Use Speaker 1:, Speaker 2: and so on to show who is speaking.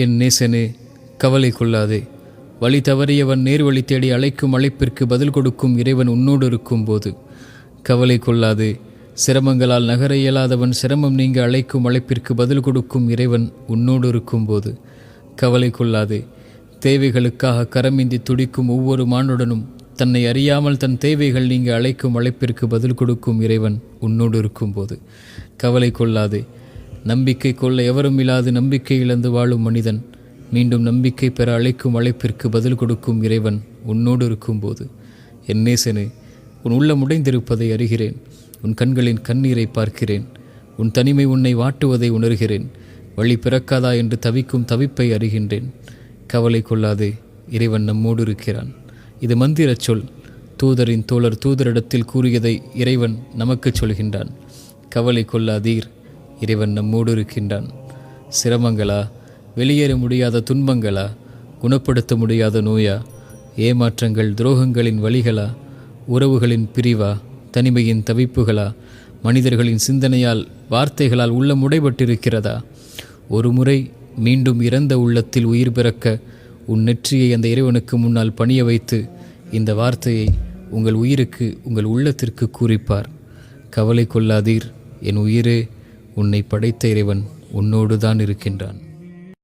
Speaker 1: என் நேசனே, கவலை கொள்ளாதே. வழி தவறியவன் நேர்வழி தேடி அழைக்கும் அழைப்பிற்கு பதில் கொடுக்கும் இறைவன் உன்னோடு இருக்கும்போது கவலை கொள்ளாதே. சிரமங்களால் நகர இயலாதவன் சிரமம் நீங்க அழைக்கும் அழைப்பிற்கு பதில் கொடுக்கும் இறைவன் உன்னோடு இருக்கும்போது கவலை கொள்ளாதே. தேவைகளுக்காக கரமிந்தி துடிக்கும் ஒவ்வொரு மானுடனும் தன்னை அறியாமல் தன் தேவைகள் நீங்க அழைக்கும் அழைப்பிற்கு பதில் கொடுக்கும் இறைவன் உன்னோடு இருக்கும்போது கவலை கொள்ளாதே. நம்பிக்கை கொள்ள எவரும் இல்லாது நம்பிக்கை இழந்து வாழும் மனிதன் மீண்டும் நம்பிக்கை பெற அழைக்கும் அழைப்பிற்கு பதில் கொடுக்கும் இறைவன் உன்னோடு இருக்கும்போது என் நேசனே, உன் உள்ளம் உடைந்திருப்பதை அறிகிறேன். உன் கண்களின் கண்ணீரை பார்க்கிறேன். உன் தனிமை உன்னை வாட்டுவதை உணர்கிறேன். வழி பிறக்காதா என்று தவிக்கும் தவிப்பை அறிகின்றேன். கவலை கொள்ளாதே, இறைவன் நம்மோடு இருக்கிறான். இது மந்திரச் சொல். தூதரின் தோழர் தூதரிடத்தில் கூறியதை இறைவன் நமக்கு சொல்கின்றான். கவலை கொள்ளாதீர், இறைவன் நம்மோடு இருக்கின்றான். சிரமங்களா, வெளியேற முடியாத துன்பங்களா, குணப்படுத்த முடியாத நோயா, ஏமாற்றங்கள் துரோகங்களின் வழிகளா, உறவுகளின் பிரிவா, தனிமையின் தவிப்புகளா, மனிதர்களின் சிந்தனையால் வார்த்தைகளால் உள்ளம் உடைபட்டிருக்கிறதா? ஒரு முறை மீண்டும் இறந்த உள்ளத்தில் உயிர் பிறக்க உன் நெற்றியை அந்த இறைவனுக்கு முன்னால் பணிய வைத்து இந்த வார்த்தையை உங்கள் உயிருக்கு, உங்கள் உள்ளத்திற்கு கூறிப்பார். கவலை கொள்ளாதீர் என் உயிரே, உன்னை படைத்த இறைவன் உன்னோடு தான் இருக்கின்றான்.